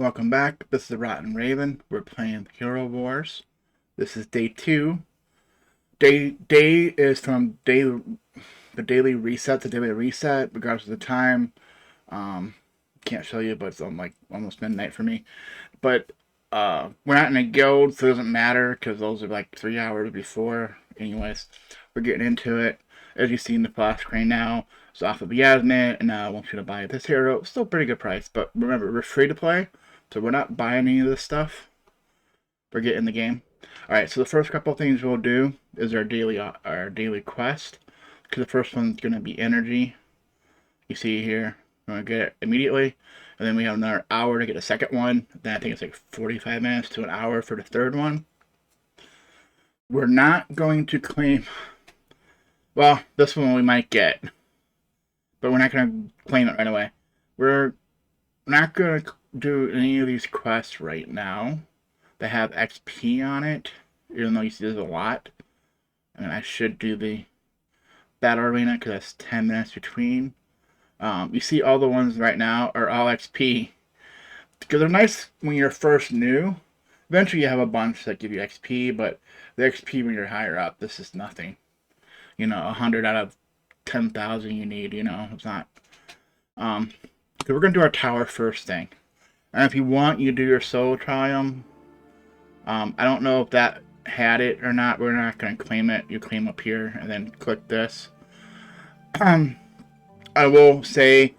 Welcome back. This is the Rotten Raven. We're playing HeroWars. This is day 2. Day is from the daily reset to daily reset, regardless of the time. Can't show you, but it's like almost midnight for me. But we're not in a guild, so it doesn't matter because those are like 3 hours before. Anyways, we're getting into it. As you see in the flash screen now, it's off of Yasmin, and now I want you to buy this hero. Still pretty good price, but remember, we're free to play. So we're not buying any of this stuff. We're getting the game. Alright, so the first couple of things we'll do is our daily quest. Because the first one's going to be energy. You see here, we're going to get it immediately. And then we have another hour to get the second one. Then I think it's like 45 minutes to an hour for the third one. We're not going to claim... Well, this one we might get. But we're not going to claim it right away. We're not going to do any of these quests right now that have XP on it, even though you see there's a lot. And I should do the battle arena because that's 10 minutes between. You see all the ones right now are all XP because they're nice when you're first new. Eventually you have a bunch that give you XP, but the XP when you're higher up, this is nothing. 100 out of 10,000 you need, it's not. So we're going to do our tower first thing. And if you want, you do your solo triumph. I don't know if that had it or not. We're not going to claim it. You claim up here and then click this. I will say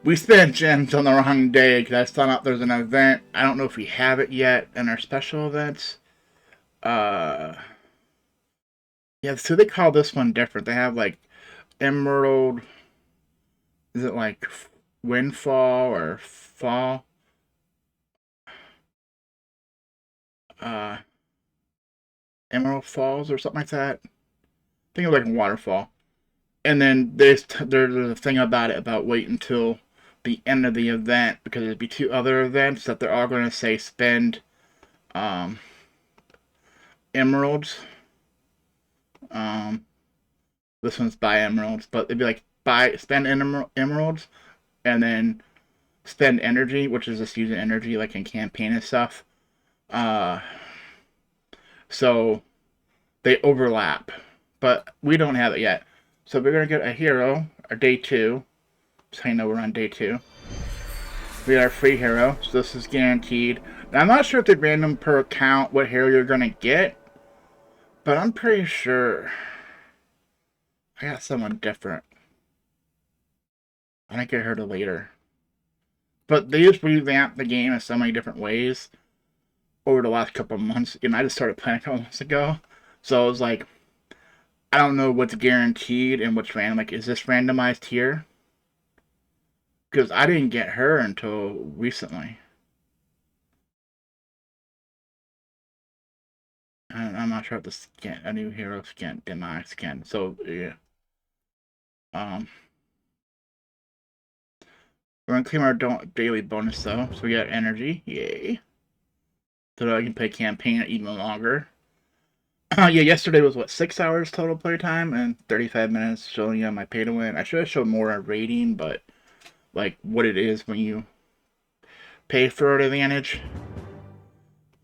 we spent gems on the wrong day because I found out there's an event. I don't know if we have it yet in our special events. Yeah, so they call this one different. They have like Emerald. Is it like Windfall or Fall? Emerald Falls or something like that. I think it's like a waterfall. And then there's a thing about it about wait until the end of the event because there'd be two other events that they're all going to say spend um, emeralds. Um, this one's buy emeralds, but it'd be like spend emeralds and then spend energy, which is just using energy like in campaign and stuff. Uh, so they overlap, but we don't have it yet. So we're gonna get a hero, our day 2. So I know we're on day 2. We got our free hero, so this is guaranteed. Now I'm not sure if they random per account what hero you're gonna get, but I'm pretty sure I got someone different. I might get her to later. But they just revamped the game in so many different ways over the last couple of months. I just started playing a couple months ago. So it was like, I don't know what's guaranteed and what's random. Like, is this randomized here? Because I didn't get her until recently. I'm not sure if the skin, a new hero skin, demonic skin. So, yeah. Um, we're going to claim our daily bonus, though. So we got energy. Yay. So that I can play campaign even longer. Yeah, yesterday was, what, 6 hours total playtime and 35 minutes showing you my pay to win. I should have showed more rating, but, like, what it is when you pay for an advantage.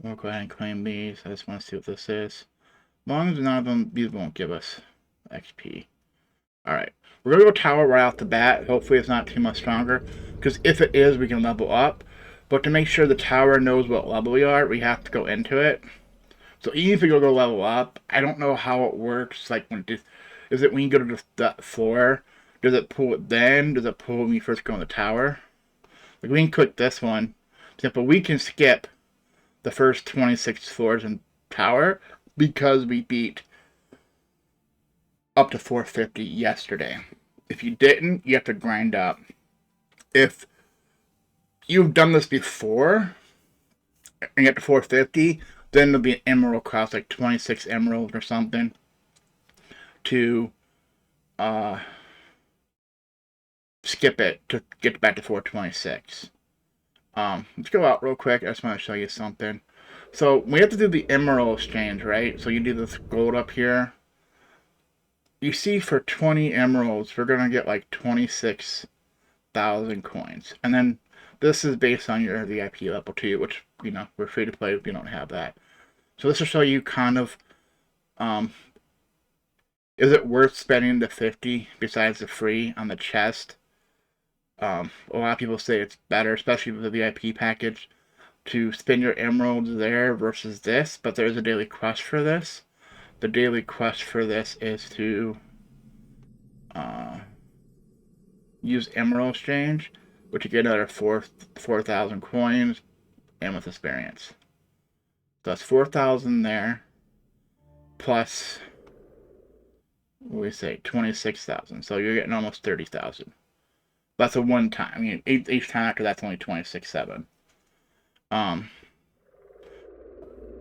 We'll go ahead and claim these. I just want to see what this is. As long as none of them, these won't give us XP. Alright. We're going to go tower right off the bat. Hopefully it's not too much stronger. Because if it is, we can level up. But to make sure the tower knows what level we are, we have to go into it. So even if we go level up, I don't know how it works. Like, is it when you go to the floor? Does it pull it then? Does it pull when you first go in the tower? Like, we can click this one. For example, we can skip the first 26 floors in tower because we beat up to 450 yesterday. If you didn't, you have to grind up. If you've done this before and you get to 450, then there'll be an emerald cost, like 26 emeralds or something, to skip it to get back to 426. Let's go out real quick. I just want to show you something. So we have to do the emerald exchange, right? So you do this gold up here. You see for 20 emeralds, we're going to get like 26,000 coins. And then This is based on your VIP level too, which, you know, we're free to play if you don't have that. So this will show you kind of, um, is it worth spending the 50 besides the free on the chest? A lot of people say it's better, especially with the VIP package, to spend your emeralds there versus this, but there's a daily quest for this. The daily quest for this is to use Emerald Exchange, which you get another 4,000 coins and with experience. So that's 4,000 there, plus, what do we say, 26,000. So you're getting almost 30,000. That's a one time. I mean, each time after that's only 26,700.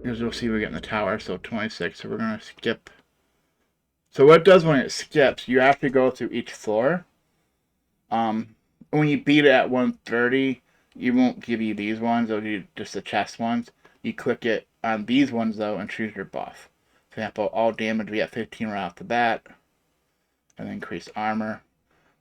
As you'll see, we're getting the tower, so 26. So we're gonna skip. So what it does when it skips, you have to go through each floor. When you beat it at 130, you won't give you these ones. It'll give you just the chest ones. You click it on these ones though and choose your buff. For example, all damage we at 15 right off the bat, and increase armor.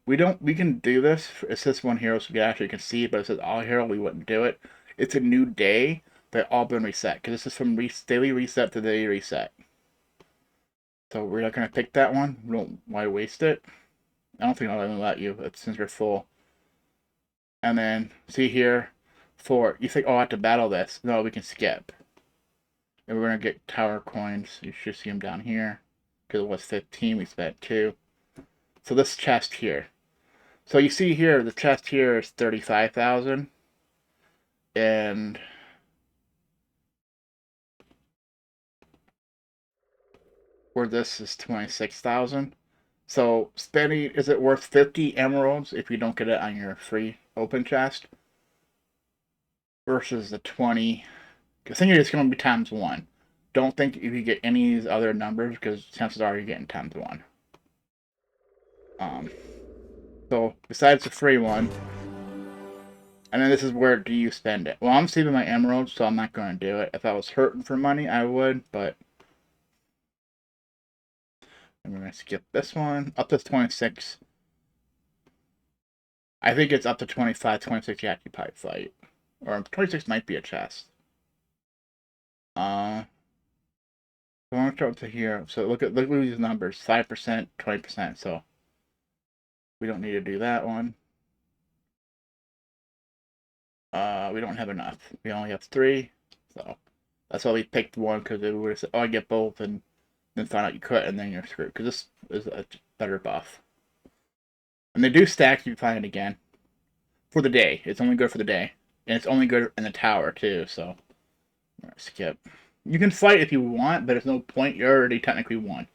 We can do this. It says one hero, so we actually can see, but it says all hero. We wouldn't do it. It's a new day. They've all been reset because this is from daily reset to daily reset. So we're not gonna pick that one. Why waste it? I don't think I'll even let you since you're full. And then see here, you think, oh, I have to battle this. No, we can skip. And we're gonna get tower coins. You should see them down here because it was 15. We spent 2. So this chest here. So you see here, the chest here is 35,000, and where this is 26,000. So spending, is it worth 50 emeralds if you don't get it on your free open chest versus the 20? I think it's going to be times 1. Don't think if you get any of these other numbers because chances are you're getting times 1. So besides the free one, and then this is where do you spend it? Well, I'm saving my emeralds, so I'm not going to do it. If I was hurting for money, I would, but I'm going to skip this one. Up to 26. I think it's up to 25, 26 you actually probably fight. Or 26 might be a chest. So I'm going to start to here. So look at these numbers. 5%, 20%. So we don't need to do that one. We don't have enough. We only have 3. So that's why we picked one, because it would have said, oh, I get both, and then find out you could, and then you're screwed. Because this is a better buff. And they do stack, you can find it again. For the day. It's only good for the day. And it's only good in the tower, too, so. Skip. You can fight if you want, but there's no point. You already technically won.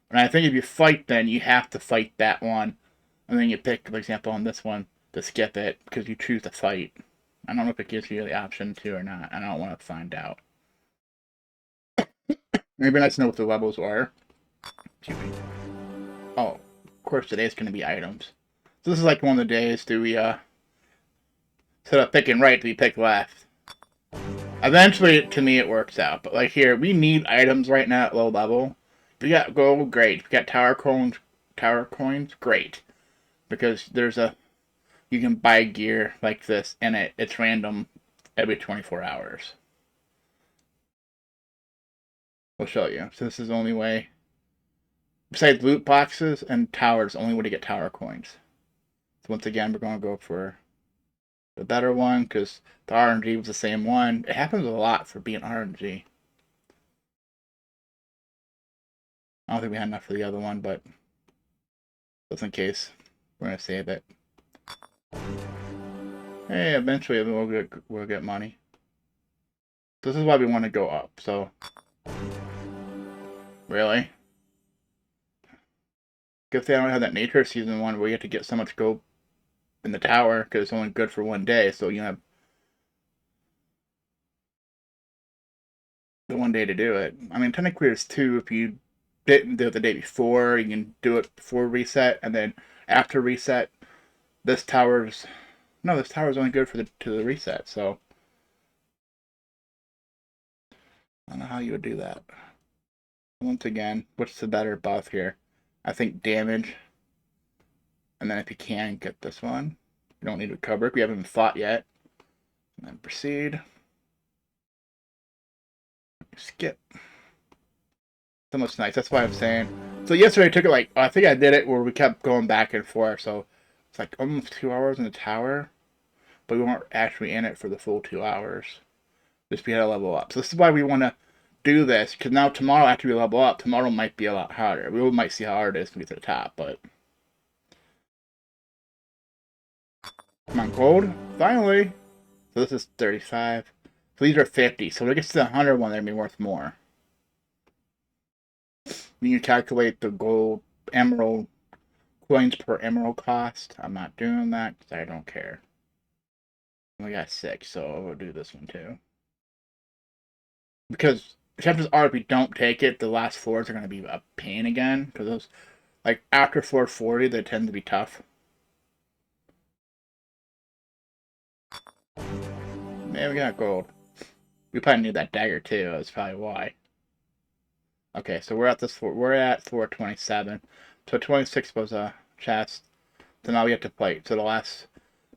And I think if you fight, then you have to fight that one. And then you pick, for example, on this one, to skip it, because you choose to fight. I don't know if it gives you the option to or not. I don't want to find out. Maybe nice to know what the levels are. Oh, of course today's going to be items. So this is like one of the days. Do we, instead of picking right, do we pick left? Eventually, to me, it works out. But like here, we need items right now at low level. If we got gold, great. If we got tower coins, great. Because you can buy gear like this, and it's random every 24 hours. I'll show you. So this is the only way. Besides loot boxes and towers, the only way to get tower coins. So once again, we're going to go for the better one, because the RNG was the same one. It happens a lot for being RNG. I don't think we had enough for the other one, but just in case, we're going to save it. Hey, eventually we'll get money. This is why we want to go up, so. Really? If they don't have that nature season one where you have to get so much gold in the tower because it's only good for one day, so you have the one day to do it. I mean, technically there's 2 if you didn't do it the day before. You can do it before reset, and then after reset, this tower's only good for the reset. So I don't know how you would do that. Once again, what's the better buff here? I think damage. And then if you can, get this one. We don't need to cover. We haven't even fought yet. And then proceed. Skip. So much nice. That's why I'm saying. So yesterday I took it like, I think I did it where we kept going back and forth. So it's like almost 2 hours in the tower. But we weren't actually in it for the full 2 hours. Just we had to level up. So this is why we want to do this. Because now tomorrow after we level up, tomorrow might be a lot harder. We might see how hard it is to get to the top. But come on, gold. Finally. So this is 35. So these are 50. So when it gets to the 100 one, they're going to be worth more. You can calculate the gold emerald coins per emerald cost. I'm not doing that because I don't care. We got 6, so we'll do this one too. Because chances are if we don't take it, the last floors are going to be a pain again. Because those, like after floor 40, they tend to be tough. Man, we got gold. We probably need that dagger too. That's probably why. Okay, so we're at this. We're at floor 27. So 26 was a chest. So now we have to fight. So the last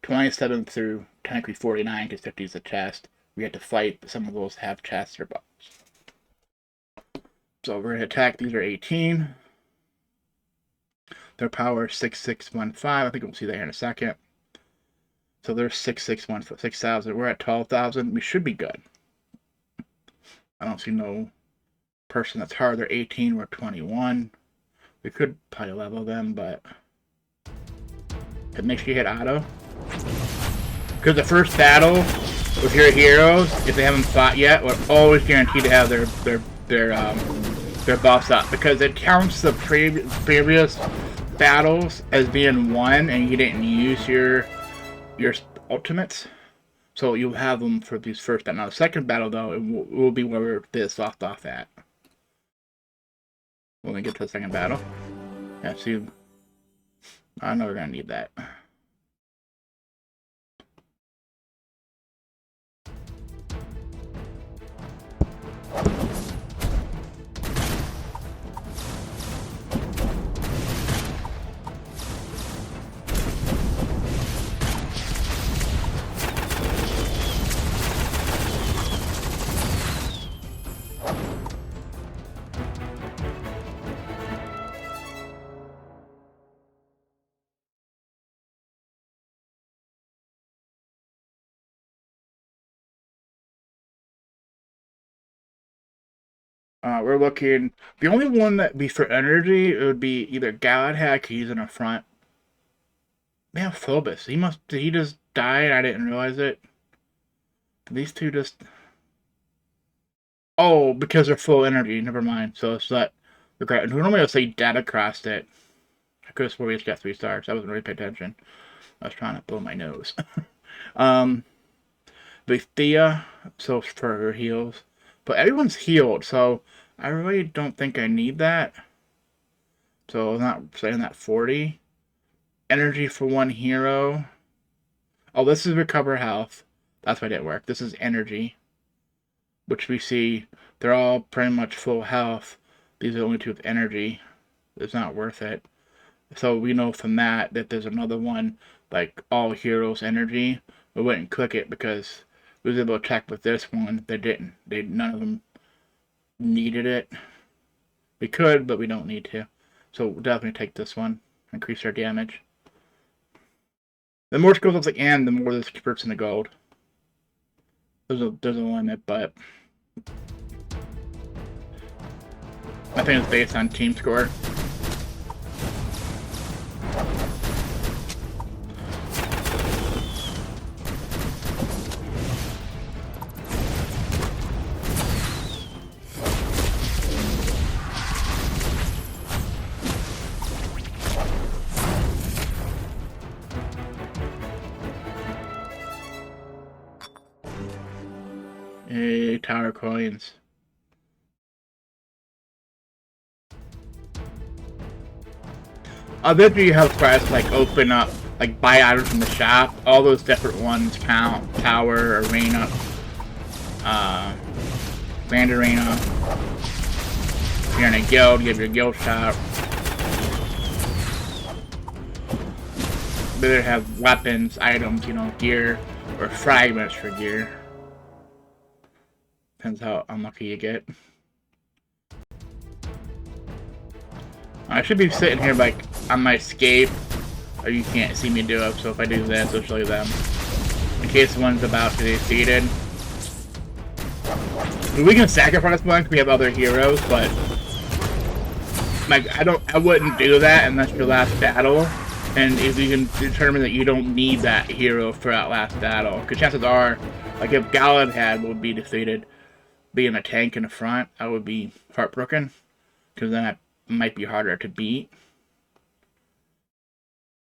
27 through technically 49, because 50 is a chest. We have to fight. Some of those have chests or buttons. So we're gonna attack. These are 18. Their power is 6615. I think we'll see that here in a second. So there's 6615, 6,000. We're at 12,000. We should be good. I don't see no person that's hard. They're 18. We're 21. We could probably level them, but it makes you hit auto. Because the first battle with your heroes, if they haven't fought yet, we're always guaranteed to have their buffs up, because it counts the previous battles as being won, and you didn't use your ultimates, so you'll have them for these first battles. Now the second battle though, it will be where this left off at when we get to the second battle. Yeah, see, I know we're gonna need that. We're looking. The only one that would be for energy, it would be either God Hack, he's in the front. Man, Phobos. Did he just die and I didn't realize it? Did these two just. Oh, because they're full energy. Never mind. So it's that. Normally I'll say dead across it. I could have sworn we just got 3 stars. I wasn't really paying attention. I was trying to blow my nose. The Thea, so for her heals. But everyone's healed, so I really don't think I need that. So I'm not saying that 40. Energy for 1 hero. Oh, this is recover health. That's why it didn't work. This is energy, which we see they're all pretty much full health. These are the only 2 with energy. It's not worth it. So we know from that there's another one, like all heroes energy. We wouldn't click it because we was able to check with this one. They didn't. None of them needed it. We could, but we don't need to. So we'll definitely take this one. Increase our damage. The more skills up the end, the more this converts into gold. There's a limit, but I think it's based on team score. Hey, tower coins. I bet you have quests like open up, like buy items from the shop. All those different ones count. Tower, arena, land arena. If you're in a guild, you have your guild shop. they either have weapons, items, you know, gear, or fragments for gear. Depends how unlucky you get. I should be sitting here like on my escape, or you can't see me do it, so if I do this, I'll show you them. In case one's about to be defeated. We can sacrifice one because we have other heroes, but like I wouldn't do that unless your last battle, and if you can determine that you don't need that hero for that last battle, because chances are, like if Galahad would be defeated, being a tank in the front, I would be heartbroken, because then it might be harder to beat.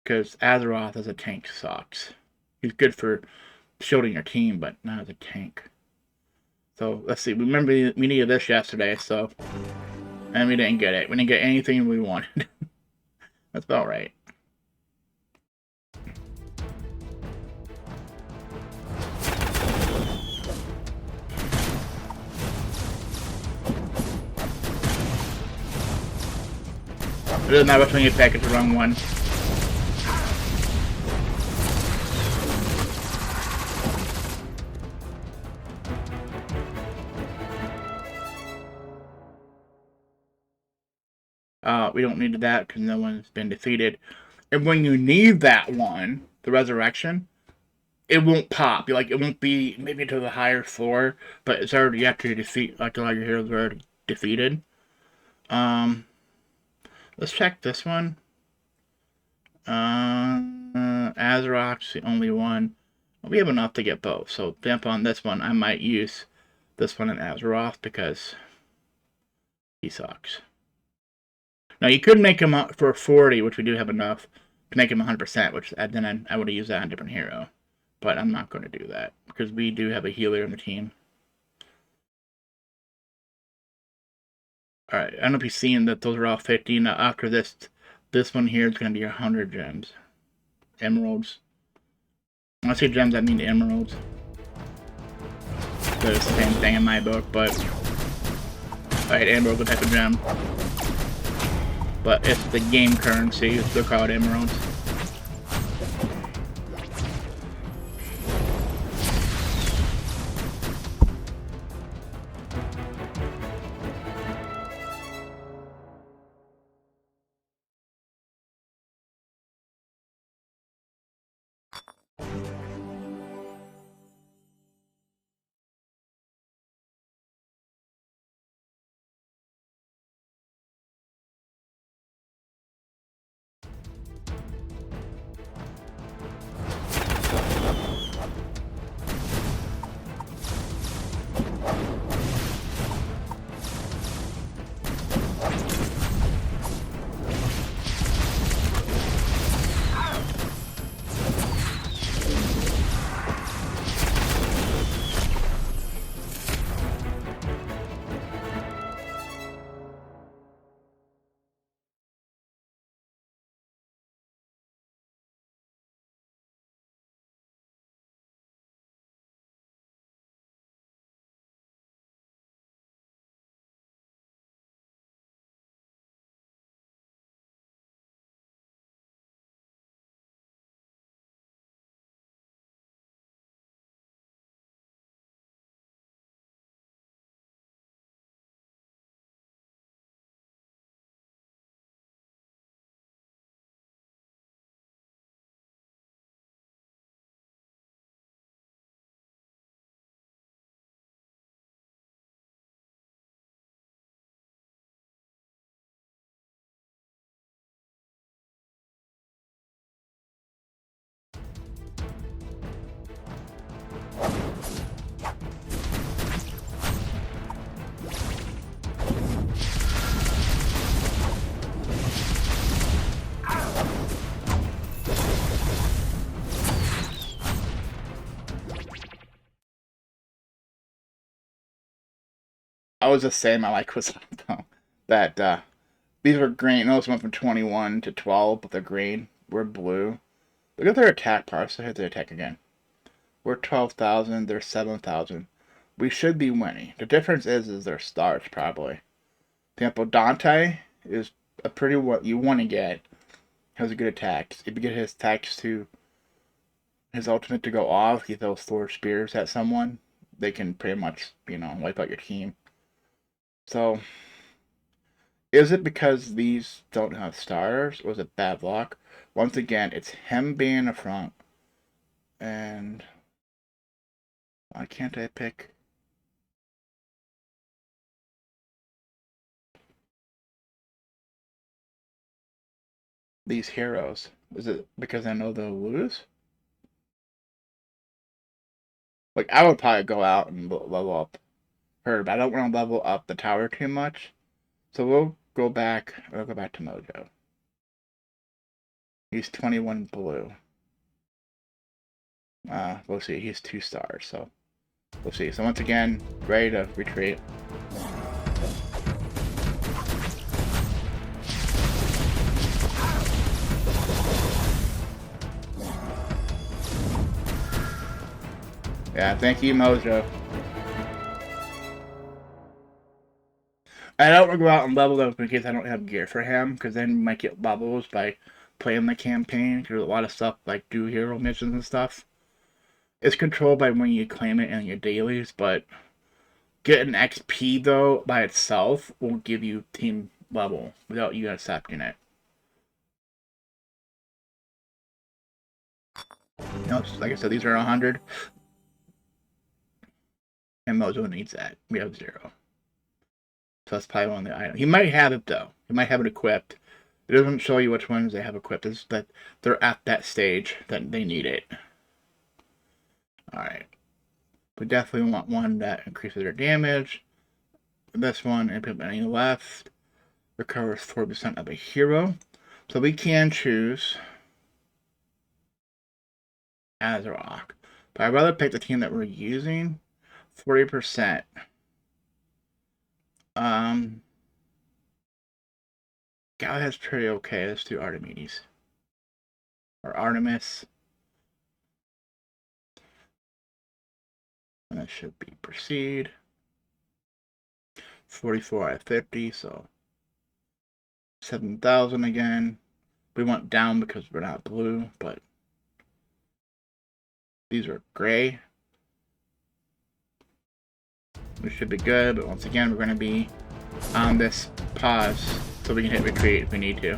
Because Azeroth as a tank sucks. He's good for shielding your team, but not as a tank. So let's see. Remember, we needed this yesterday, so and we didn't get it. We didn't get anything we wanted. That's about right. It doesn't matter which one you pick, it's the wrong one. We don't need that because no one's been defeated. And when you need that one, the resurrection, it won't pop. Like, it won't be maybe to the higher floor, but it's already after you defeat, like a lot of your heroes are already defeated. Let's check this one. Azeroth's the only one. We have enough to get both, so jump on this one. I might use this one in Azeroth because he sucks. Now, you could make him up for 40, which we do have enough to make him 100%, which then I would have used that on a different hero. But I'm not going to do that, because we do have a healer in the team. Alright, I don't know if you've seen that those are all 50. Now, after this one here is going to be 100 gems. Emeralds. When I say gems, I mean emeralds. So it's the same thing in my book, but... Alright, emerald's a type of gem. But it's the game currency, they're called emeralds. I was just saying my like was that these were green. Those went from 21 to 12, but they're green. We're blue. Look at their attack power. So hit their attack again. We're 12,000. They're 7,000. We should be winning. The difference is their stars probably. For example, Dante is a pretty what you want to get Has a good attack. If you get his attacks to his ultimate to go off, he throws Thor spears at someone. They can pretty much, wipe out your team. So, is it because these don't have stars, or is it bad luck? Once again, it's him being in the front. And why can't I pick? These heroes. Is it because I know they'll lose? Like, I would probably go out and level up her, but I don't want to level up the tower too much. So we'll go back. We'll go back to Mojo. He's 21 blue. We'll see. He's 2 stars, so we'll see. So once again, ready to retreat. Yeah, thank you, Mojo. I don't want to go out and level up in case I don't have gear for him, because then you might get bubbles by playing the campaign. There's a lot of stuff like do hero missions and stuff. It's controlled by when you claim it in your dailies, but getting XP though by itself will give you team level without you accepting it. Like I said, these are 100, and Mojo needs that. We have 0. So that's probably one of the items. He might have it though. He might have it equipped. It doesn't show you which ones they have equipped. It's that they're at that stage that they need it. Alright. We definitely want one that increases their damage. This one, implement any left. Recovers 4% of a hero. So we can choose Azarok. But I'd rather pick the team that we're using. 40%. Galahad's pretty okay. Let's do Artemis. Or Artemis. And that should be proceed. 44 out of 50, so 7,000 again. We went down because we're not blue, but these are gray. We should be good, but once again, we're going to be on this pause so we can hit retreat if we need to.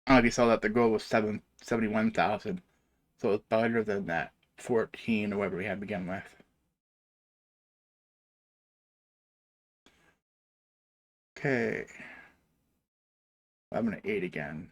I don't know if you saw that the goal was 71,000, so it's better than that 14 or whatever we had to begin with. Okay. 11 to 8 again.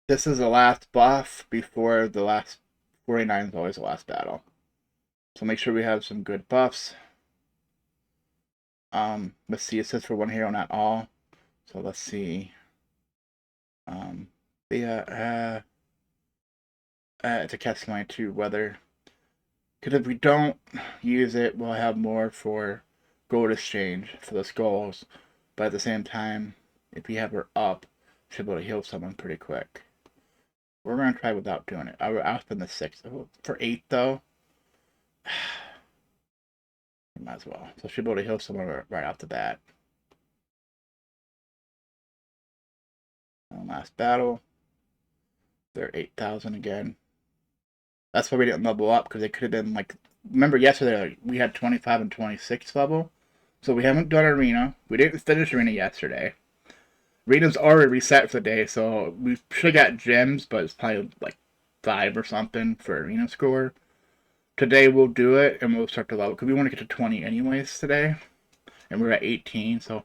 This is the last buff before the last 49 is always the last battle. So make sure we have some good buffs. Let's see, it says for one hero, not all. So let's see. It's a catch line too, whether. Because if we don't use it, we'll have more for gold exchange for the skulls. But at the same time, if we have her up, we should be able to heal someone pretty quick. We're going to try without doing it. I'll spend the 6. For 8, though, might as well. So she'll be able to heal someone right off the bat. Last battle. They're 8,000 again. That's why we didn't level up, because it could have been like... Remember yesterday, like, we had 25 and 26 level. So we haven't done Arena. We didn't finish Arena yesterday. Arena's already reset for the day, so we should have got gems, but it's probably like 5 or something for Arena score. Today we'll do it, and we'll start to level, because we want to get to 20 anyways today. And we're at 18, so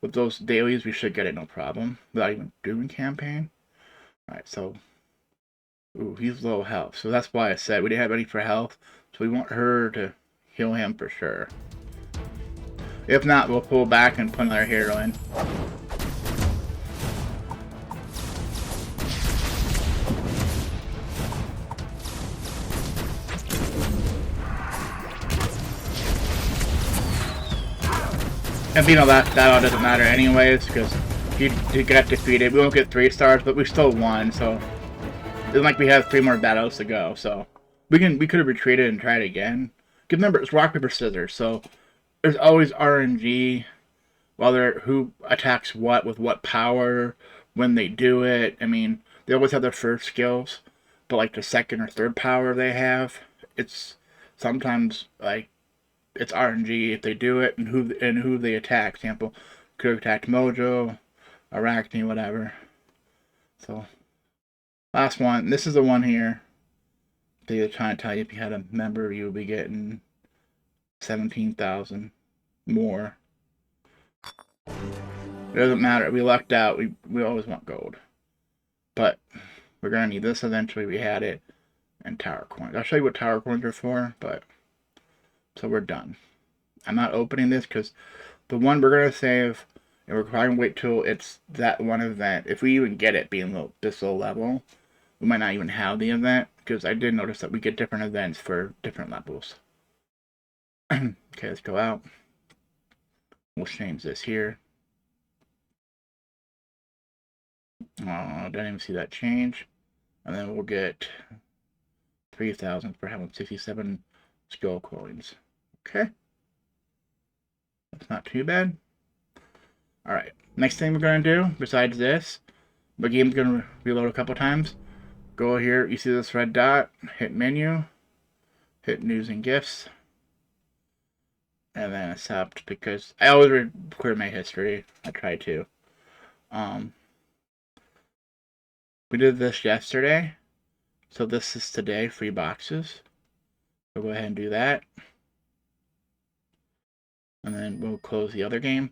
with those dailies, we should get it no problem, without even doing campaign. Alright, so... Ooh, he's low health, so that's why I said we didn't have any for health, so we want her to heal him for sure. If not, we'll pull back and put another hero in. And you know, that all doesn't matter anyways, because if you get defeated, we won't get 3 stars, but we still won, so... It's like we have 3 more battles to go, so... We could have retreated and tried again. Because remember, it's rock, paper, scissors, so... There's always RNG, whether who attacks what, with what power, when they do it. I mean, they always have their first skills, but like the second or third power they have, it's sometimes, like, it's RNG if they do it and who they attack. For example, could have attacked Mojo, Arachne, whatever. So, last one. This is the one here. They're trying to tell you if you had a member, you would be getting 17,000 more. It doesn't matter. We lucked out. We always want gold. But we're going to need this eventually. We had it. And tower coins. I'll show you what tower coins are for, but... So we're done. I'm not opening this because the one we're going to save, and we're probably going to wait till it's that one event. If we even get it being this low level, we might not even have the event, because I did notice that we get different events for different levels. Okay, let's go out. We'll change this here. Oh, didn't even see that change. And then we'll get 3,000 for having 67 skill coins. Okay. That's not too bad. Alright, next thing we're going to do, besides this, the game's going to reload a couple times. Go here, you see this red dot, hit menu, hit news and gifts, and then accept, because I always clear my history. I try to. We did this yesterday, so this is today, free boxes. So go ahead and do that. And then we'll close the other game.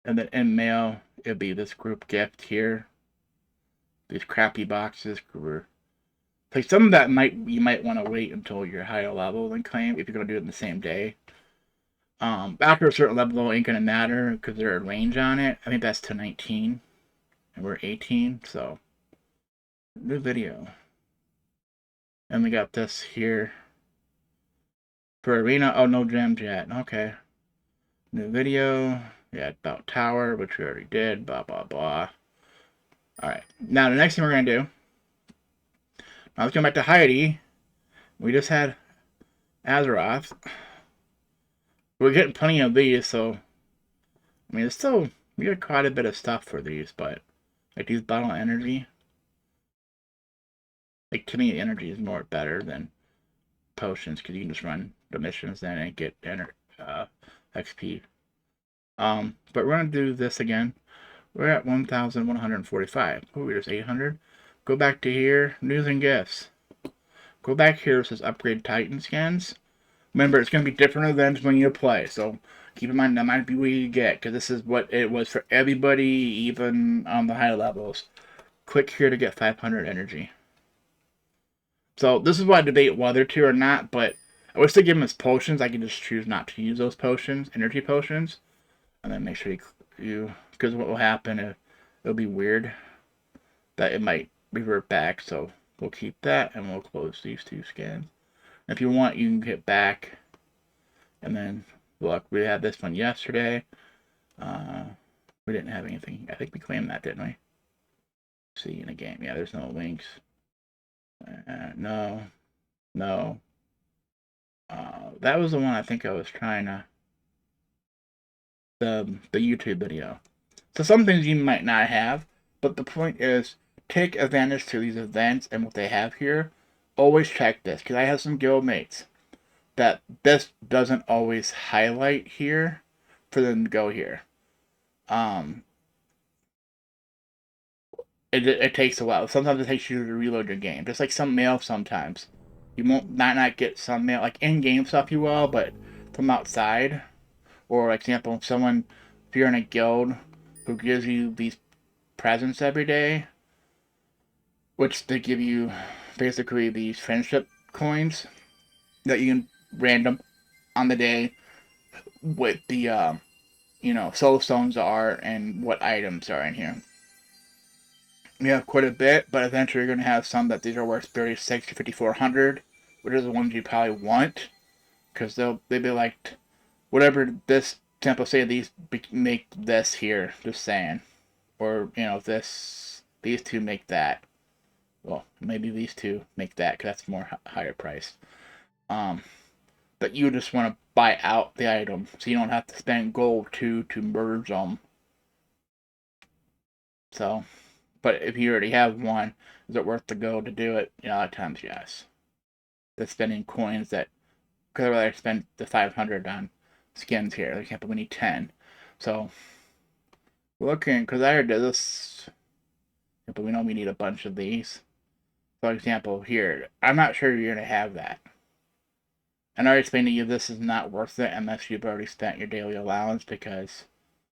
And then in mail, it'll be this group gift here. These crappy boxes. Like some of that you might want to wait until you're higher level and claim if you're going to do it in the same day. After a certain level, it ain't going to matter because there's a range on it. I think that's to 19. And we're 18, so... New video. And we got this here. For Arena, oh, no gems yet. Okay. New video. Yeah, about tower, which we already did. Blah, blah, blah. Alright. Now, the next thing we're going to do. Now, let's go back to Heidi. We just had Azeroth. We're getting plenty of these, so... I mean, it's still... We got quite a bit of stuff for these, but... Like, these bottle energy... Like, to me, energy is more better than potions, because you can just run the missions then and get XP. But we're going to do this again. We're at 1,145. Oh, we're just 800. Go back to here, news and gifts. Go back here, it says upgrade Titan scans. Remember, it's going to be different events when you play, so keep in mind that might be what you get, because this is what it was for everybody, even on the high levels. Click here to get 500 energy. So, this is why I debate whether to or not, but I wish they give them as potions. I can just choose not to use those potions, energy potions. And then make sure you because what will happen, it'll be weird. That it might revert back, so we'll keep that, and we'll close these 2 scans. If you want, you can hit back. And then, look, we had this one yesterday. We didn't have anything. I think we claimed that, didn't we? See, in a game. Yeah, there's no links. No. That was the one I think I was trying to... the YouTube video. So some things you might not have, but the point is, take advantage to these events and what they have here. Always check this, because I have some guild mates that this doesn't always highlight here for them to go here. It takes a while. Sometimes it takes you to reload your game. Just like some mail sometimes. You won't not get some mail. Like in-game stuff you will, but from outside. Or, for example, if you're in a guild who gives you these presents every day, which they give you basically these friendship coins that you can random on the day with the, soul stones are and what items are in here. We have quite a bit, but eventually you're going to have some that these are worth 36 to 5400, which are the ones you probably want, because they'll be like, whatever this example say, these make this here, just saying, or these two make that. Well, maybe these two make that, because that's more higher price. But you just want to buy out the item, so you don't have to spend gold to merge them. So. But if you already have one, is it worth the gold to do it? A lot of times, yes. The spending coins that, because I'd rather spend the 500 on skins here. For example, we need 10. So, looking, because I already did this, but we know we need a bunch of these. For example, here, I'm not sure you're going to have that. And I already explained to you this is not worth it unless you've already spent your daily allowance, because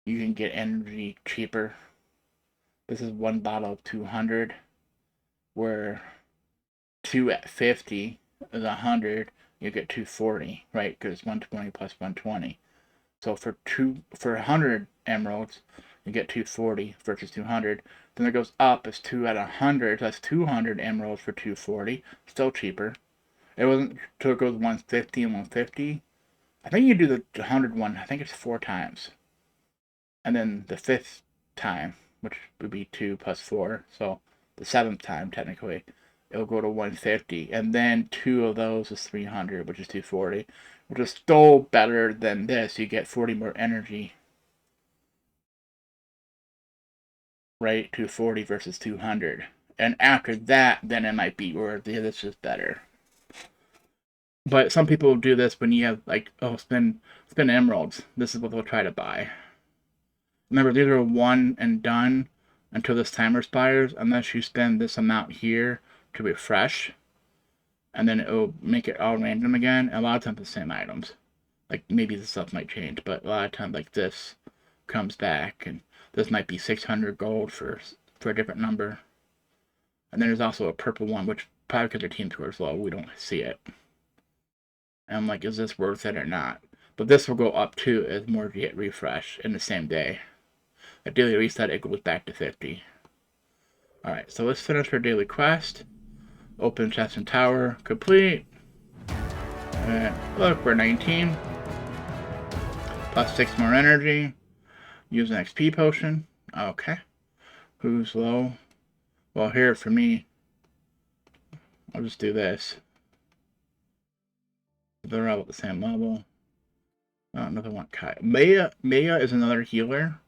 you can get energy cheaper. This is one bottle of 200, where 2 at 50 is 100. You get 240, right? Because it's 120 plus 120. So for 100 emeralds, you get 240 versus 200. Then it goes up. It's 2 at 100. So that's 200 emeralds for 240. Still cheaper. It wasn't until it goes 150 and 150. I think you do the 100 one. I think it's 4 times. And then the 5th time, which would be 2 plus 4, so the 7th time, technically, it'll go to 150, and then 2 of those is 300, which is 240, which is still better than this. You get 40 more energy, right? 240 versus 200, and after that, then it might be worth it. This is better. But some people do this when you have, like, spend emeralds. This is what they'll try to buy. Remember, these are one and done until this timer expires, unless you spend this amount here to refresh, and then it'll make it all random again. And a lot of times the same items. Like, maybe the stuff might change, but a lot of times, like, this comes back, and this might be 600 gold for a different number. And then there's also a purple one, which probably because their team score is low, we don't see it. And I'm like, is this worth it or not? But this will go up too as more you hit refresh in the same day. At daily reset, it goes back to 50. Alright, so let's finish our daily quest. Open chest and tower, complete. And look, we're 19. Plus 6 more energy. Use an XP potion. Okay. Who's low? Well, here for me, I'll just do this. They're all at the same level. Another one, Kai. Maya is another healer.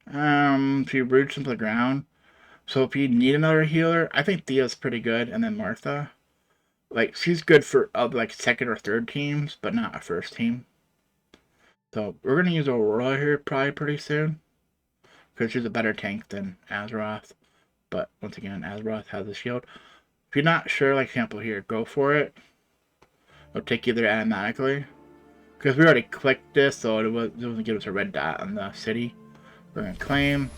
She roots into the ground. So if you need another healer, I think Thea's pretty good, and then Martha. Like, she's good for, like, second or third teams, but not a first team. So, we're gonna use Aurora here probably pretty soon. Because she's a better tank than Azeroth. But, once again, Azeroth has a shield. If you're not sure, like, example here, go for it. It'll take you there automatically. Because we already clicked this, so it wasn't give us a red dot on the city. We're going to claim.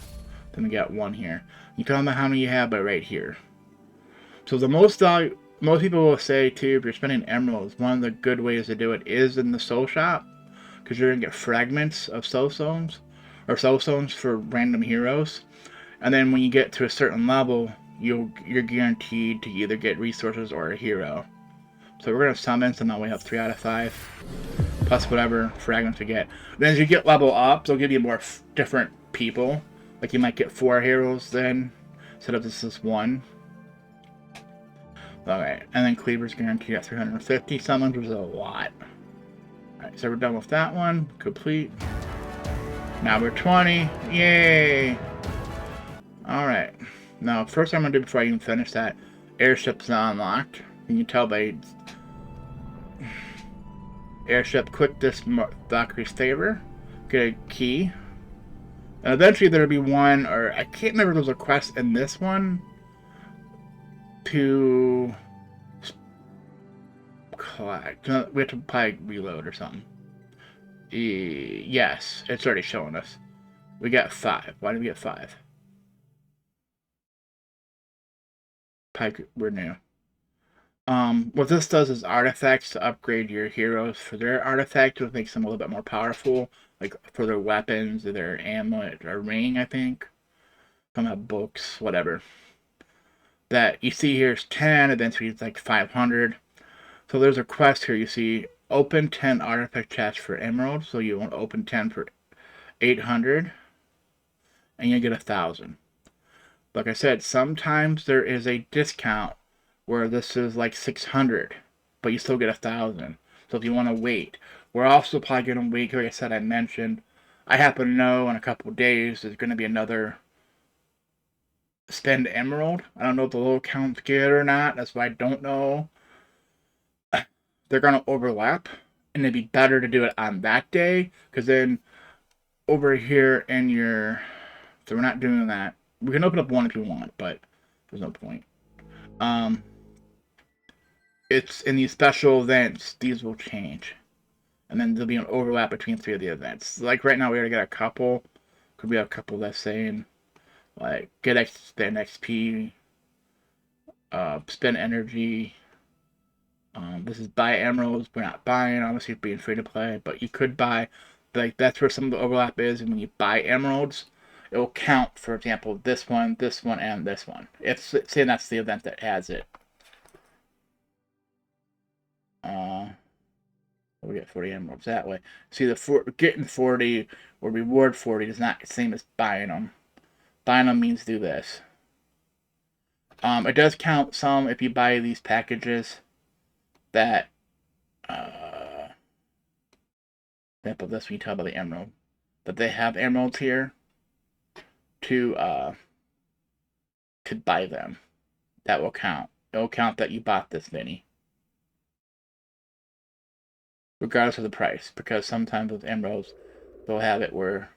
Then we got 1 here. You tell them how many you have, but right here. So the most people will say, too, if you're spending emeralds, one of the good ways to do it is in the soul shop. Because you're going to get fragments of soul stones. Or soul stones for random heroes. And then when you get to a certain level, you're guaranteed to either get resources or a hero. So we're going to summon, so now we have 3 out of 5. Plus whatever fragments we get. Then as you get level up, they'll give you more different people. Like you might get 4 heroes then, instead of this is 1. Alright, and then Cleaver's guaranteed at 350 summons, which is a lot. Alright, so we're done with that one. Complete. Now we're 20. Yay! Alright. Now, first I'm going to do before I even finish that, airship's not unlocked. You can tell by airship, click this Valkyrie's favor, get a key. And eventually there'll be one, or I can't remember if there's a quest in this one, to collect. We have to probably reload or something. Yes, it's already showing us. We got 5. Why did we get 5? We're new. What this does is artifacts to upgrade your heroes for their artifact, which makes them a little bit more powerful, like for their weapons, or their amulet, or ring, I think. Some have books, whatever. That you see here is 10, eventually it's like 500. So there's a quest here, you see, open 10 artifact chests for emeralds, so you want to open 10 for 800, and you get 1,000. Like I said, sometimes there is a discount where this is like 600, but you still get 1,000. So if you want to wait, we're also probably going to wait. Like I said, I mentioned, I happen to know in a couple of days there's going to be another spend emerald. I don't know if the little count's good or not. That's why I don't know. They're going to overlap, and it'd be better to do it on that day, because then over here in your, so we're not doing that. We can open up one if you want, but there's no point. It's in these special events, these will change. And then there'll be an overlap between 3 of the events. Like right now, we already got a couple. Could we have a couple that's saying, like, spend XP, spend energy. This is buy emeralds. We're not buying, obviously, being free to play, but you could buy. Like, that's where some of the overlap is. And when you buy emeralds, it will count, for example, this one, and this one. If, say that's the event that has it. We get 40 emeralds that way. See, getting 40 or reward 40 is not the same as buying them. Buying them means do this. It does count some if you buy these packages that, example, this when you tell about the emerald, that they have emeralds here to buy them. That will count. It will count that you bought this many, regardless of the price, because sometimes with emeralds, they'll have it where,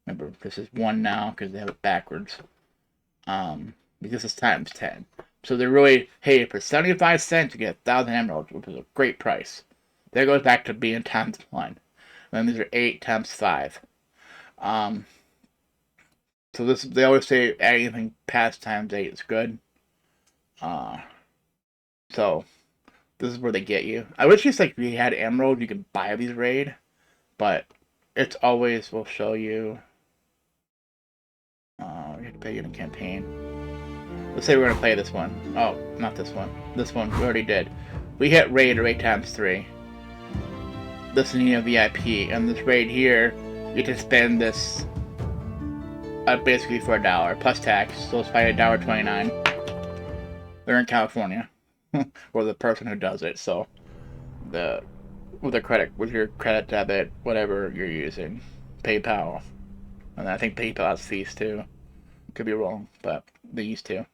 remember, this is 1 now because they have it backwards. Because it's times 10. So they're really, hey, for 75 cents you get 1,000 emeralds, which is a great price. That goes back to being times 1. And then these are 8 times 5. So this, they always say anything past times 8 is good. So this is where they get you. I wish just like if you had emerald, you could buy these raid, but it's always will show you. You have to pay in a campaign. Let's say we're gonna play this one. Oh, not this one. This one we already did. We hit raid or 8 times 3. This is a VIP, and this raid here, you can spend this basically for $1 plus tax. So it's probably $1.29. They're in California, or the person who does it. So with your credit debit, whatever you're using, PayPal, and I think PayPal has fees too. Could be wrong, but they used to.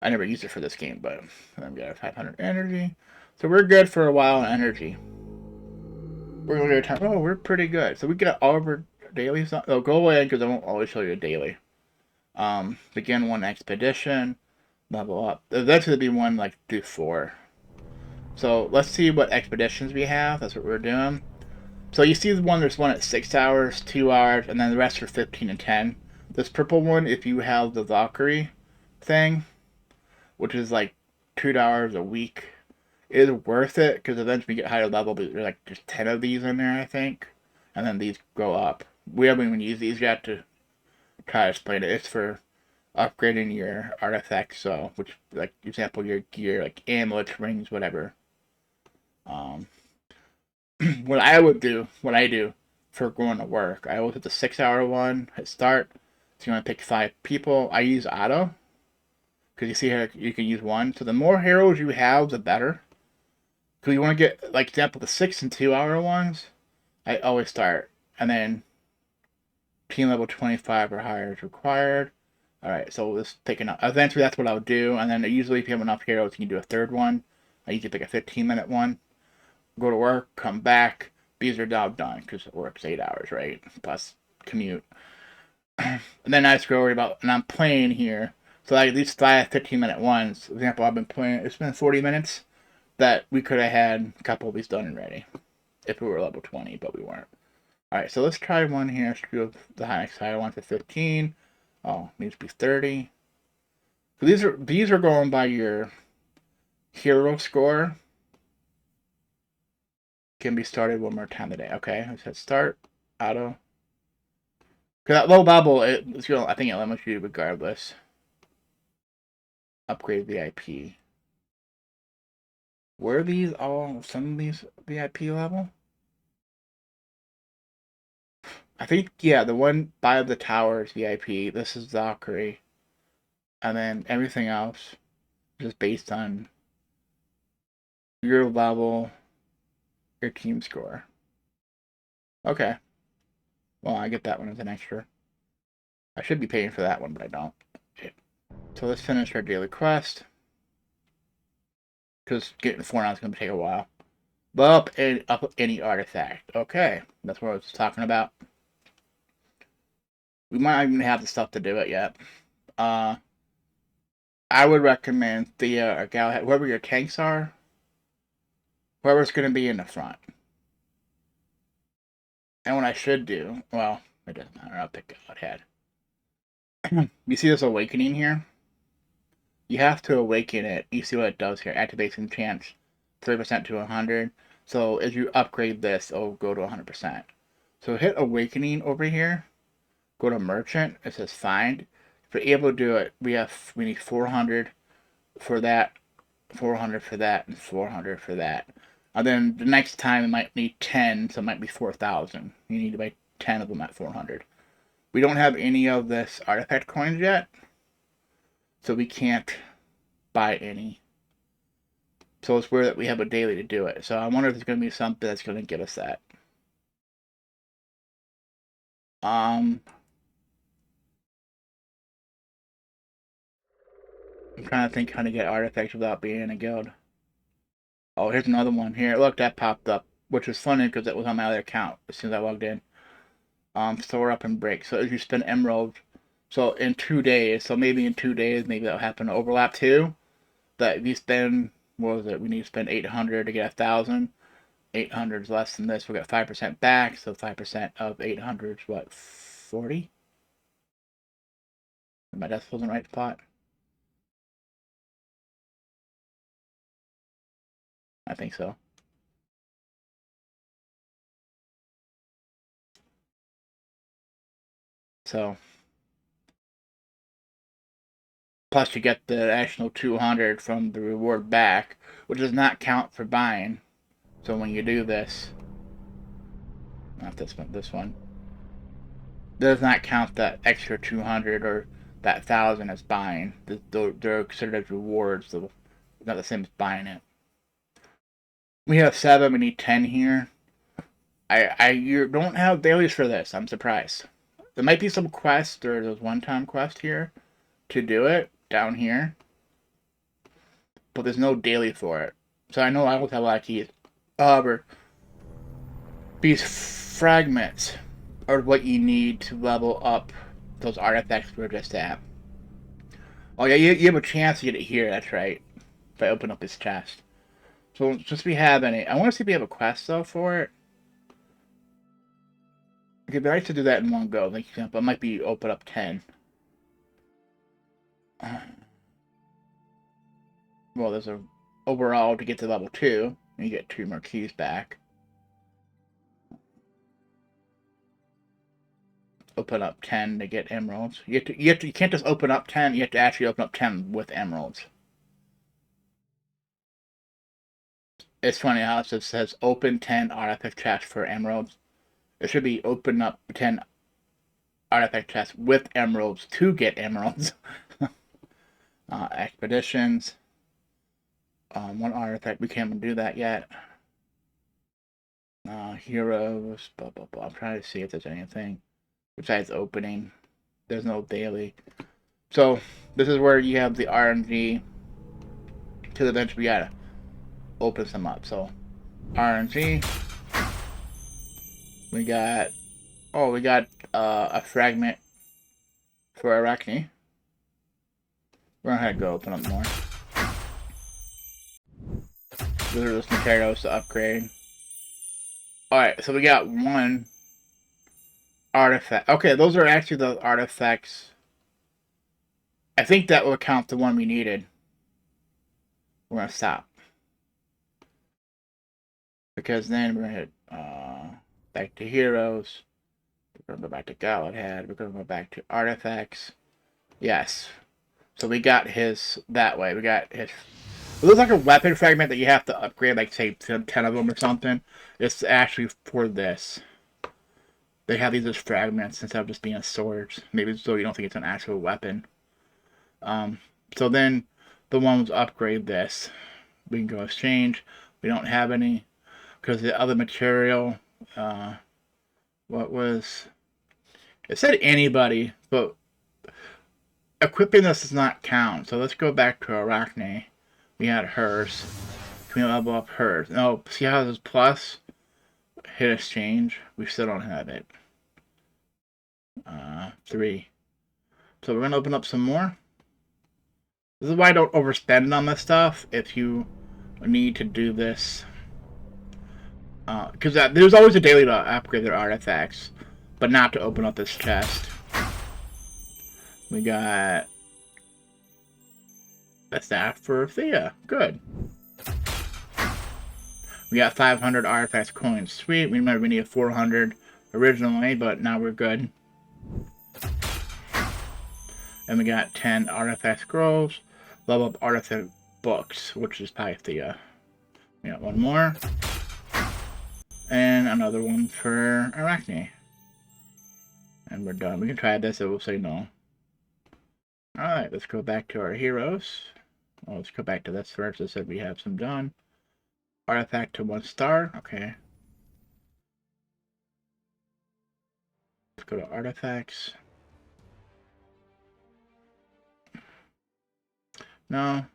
I never used it for this game, but then we got 500 energy. So we're good for a while in energy. We're going to get time. Oh, we're pretty good. So we get all of our dailies. Oh, go away because I won't always show you a daily. Begin 1 expedition. Level up. Eventually be 1, like, do 4. So let's see what expeditions we have. That's what we're doing. So you see there's one at 6 hours, 2 hours, and then the rest are 15 and 10. This purple one, if you have the Valkyrie thing, which is like $2 a week, is worth it because eventually you get higher level, but there's like just 10 of these in there, I think, and then these go up. We haven't even used these yet to try to explain it. It's for upgrading your artifacts, so which, like, example, your gear, like amulets, rings, whatever. What I do for going to work, I always hit the 6-hour one, hit start. So you want to pick 5 people. I use auto, because you see here you can use 1. So the more heroes you have, the better. Because you want to get, like, example, the 6 and 2-hour ones, I always start. And then Team level 25 or higher is required. Alright, so let's take it out. Eventually, that's what I'll do. And then usually, if you have enough heroes, you can do a third one. I usually pick a 15-minute one. Go to work, come back. These are now done because it works 8 hours, right? Plus commute. And then I just go worry about, and I'm playing here. So like these 15-minute ones, for example, I've been playing, it's been 40 minutes that we could have had a couple of these done already if we were level 20, but we weren't. Alright, so let's try one here. Let's do the highest high one to 15. Oh, needs to be 30. So these are going by your hero score. Can be started one more time today. Okay, let's hit start. Auto. Because that low bubble, I think it limits you regardless. Upgrade VIP. Were these all some of these VIP level? I think, yeah, the one by the tower is VIP. This is Valkyrie. And then everything else is based on your level, your team score. Okay. Well, I get that one as an extra. I should be paying for that one, but I don't. Okay. So let's finish our daily quest. Because getting 4 now is going to take a while. Up any artifact. Okay. That's what I was talking about. We might not even have the stuff to do it yet. I would recommend Thea or Galahad, whoever your tanks are, whoever's going to be in the front. And what I should do, well, it doesn't matter. I'll pick Galahad. You see this awakening here? You have to awaken it. You see what it does here. Activation chance 3% to 100. So as you upgrade this, it'll go to 100%. So hit awakening over here. Go to merchant. It says find. If you're able to do it, we need 400 for that, 400 for that, and 400 for that. And then the next time it might need 10, so it might be 4,000. You need to buy 10 of them at 400. We don't have any of this artifact coins yet, so we can't buy any. So it's weird that we have a daily to do it. So I wonder if there's going to be something that's going to get us that. I'm trying to think how to get artifacts without being in a guild. Oh, here's another one here. Look, that popped up, which was funny because it was on my other account as soon as I logged in. Store up and break. So as you spend emeralds, so in 2 days, so maybe in 2 days, maybe that'll happen to overlap too. That if you spend, what was it? We need to spend 800 to get 1,000. 800 is less than this. We got 5% back, so 5% of 800 is what, 40? My decibel's in the right spot. I think so. So, plus you get the additional 200 from the reward back, which does not count for buying. So when you do this, not this one, does not count that extra 200 or that 1,000 as buying. They're considered as rewards, so it's not the same as buying it. We have 7, we need 10 here. You don't have dailies for this. I'm surprised. There might be some quests or those one-time quests here to do it down here, but there's no daily for it. So I know I always have a lot of keys. However, these fragments are what you need to level up those artifacts we're just at. Oh yeah, you have a chance to get it here. That's right. If I open up this chest. So since we have any, I want to see if we have a quest though for it. It'd be nice to do that in one go. Like example, it might be open up 10. Well, there's a overall to get to level 2. And you get 2 more keys back. Open up 10 to get emeralds. You can't just open up 10. You have to actually open up 10 with emeralds. It's funny how it says open 10 artifact chests for emeralds. It should be open up 10 artifact chests with emeralds to get emeralds. Expeditions. One artifact, we can't do that yet. Heroes, blah, blah, blah. I'm trying to see if there's anything. besides opening. There's no daily. So this is where you have the RNG, because eventually we gotta open some up. So RNG, we got a fragment for Arachne. We're gonna go open up more. Those are those materials to upgrade. Alright, so we got one artifact. Okay, those are actually the artifacts. I think that will count the one we needed. We're gonna stop. Because then we're gonna hit back to heroes. We're gonna go back to Galahad. We're gonna go back to artifacts. Yes. So we got his that way. We got his. It looks like a weapon fragment that you have to upgrade, like say 10 of them or something. It's actually for this. They have these as fragments instead of just being swords. Maybe so you don't think it's an actual weapon. So then the ones upgrade this. We can go exchange. We don't have any because the other material. What was? It said anybody, but equipping this does not count. So let's go back to Arachne. We had hers. Can we level up hers? No, see how this plus? Hit exchange. We still don't have it. 3. So we're going to open up some more. This is why I don't overspend on this stuff if you need to do this. Because there's always a daily to upgrade their artifacts, but not to open up this chest. We got a staff for Thea. Good. We got 500 artifacts coins. Sweet. We remember we needed 400 originally, but now we're good. And we got 10 artifact scrolls. Level up artifact books, which is probably Thea. We got one more. And another one for Arachne. And we're done. We can try this, it will say no. Alright, let's go back to our heroes. Well, let's go back to this first. It said we have some done. Artifact to 1 star. Okay. Let's go to artifacts. No.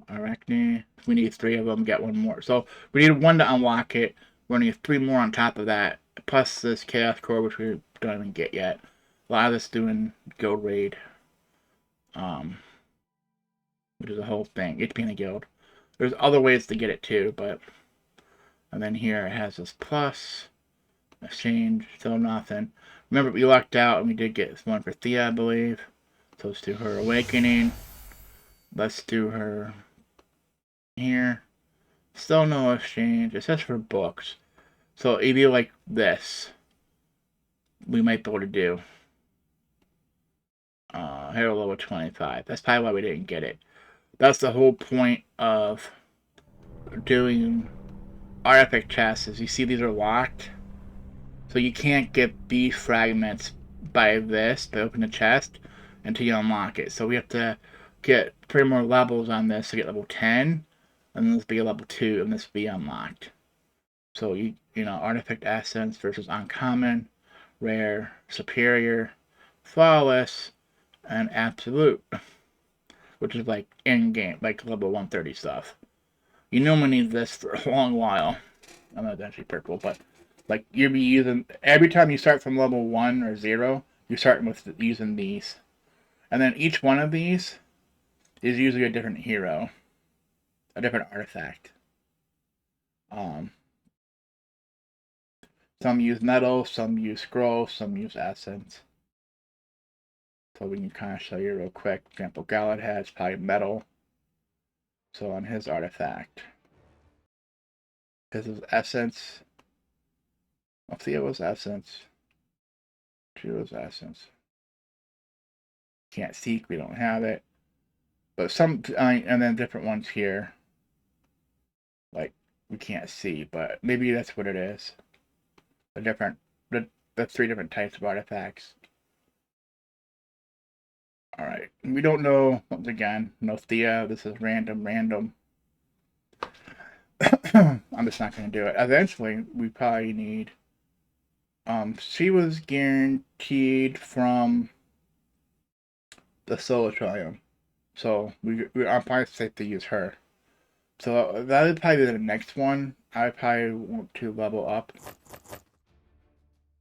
Arachne. We need 3 of them. Get 1 more. So we need 1 to unlock it. We're gonna need 3 more on top of that. Plus this chaos core, which we don't even get yet. A lot of this doing guild raid. Which is a whole thing. It's being a guild. There's other ways to get it too, but. And then here it has this plus. Exchange. Still nothing. Remember, we lucked out and we did get one for Thea, I believe. So let's do her awakening. Let's do her here. Still no exchange. It says for books. So if you like this, we might be able to do. Hero level 25. That's probably why we didn't get it. That's the whole point of doing artifact chests. Is you see these are locked. So you can't get these fragments by opening the chest until you unlock it. So we have to get 3 more levels on this to get level 10, and then this be a level 2, and this be unlocked. So you know, artifact essence versus uncommon, rare, superior, flawless, and absolute, which is like in game, like level 130 stuff. You normally need this for a long while. I'm not actually purple, but like you'll be using every time you start from level 1 or 0, you're starting with using these, and then each one of these is usually a different hero, a different artifact. Some use metal, some use scroll, some use essence. So we can kind of show you real quick. For example, Galahad has probably metal. So on his artifact, his is essence. Thea was essence. She was essence. Can't seek, we don't have it. But some, and then different ones here. Like, we can't see, but maybe that's what it is. The 3 different types of artifacts. Alright, we don't know, once again, no Thea, this is random. I'm just not going to do it. Eventually, we probably need She was guaranteed from the solo triumph, so I'm probably safe to use her. So that would probably be the next one. I probably want to level up.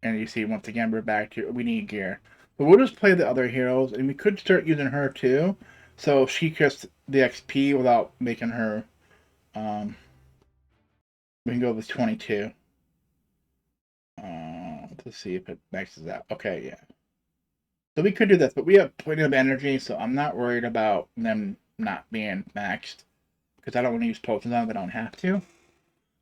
And you see, once again, we're back to we need gear. But we'll just play the other heroes, and we could start using her too, so she gets the XP without making her. Um, we can go with 22. Let's see if it maxes out. Okay, yeah. So we could do this, but we have plenty of energy, so I'm not worried about them not being maxed because I don't want to use potions on them if I don't have to.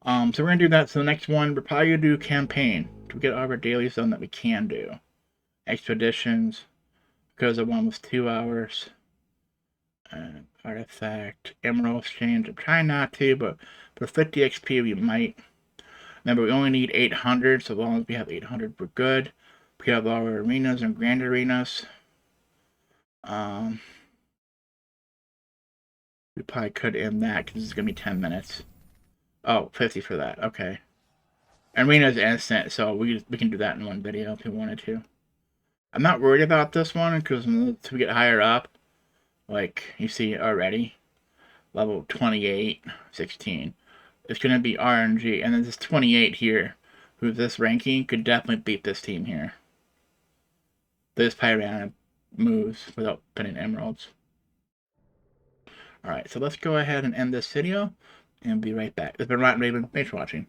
So we're gonna do that. So the next one, we're probably gonna do campaign to get all of our dailies done that we can do. Expeditions, because the one was 2 hours. Artifact, Emerald Exchange. I'm trying not to, but for 50 XP we might. Remember, we only need 800, so as long as we have 800, we're good. We have our arenas and grand arenas. We probably could end that because it's gonna be 10 minutes. Oh, 50 for that. Okay. Arena's instant, so we can do that in one video if we wanted to. I'm not worried about this one because once we get higher up, like you see already, level 28, 16, it's going to be RNG. And then this 28 here, who's this ranking, could definitely beat this team here. This Pyranha moves without putting emeralds. Alright, so let's go ahead and end this video, and be right back. It's been Rotten Raven. Thanks for watching.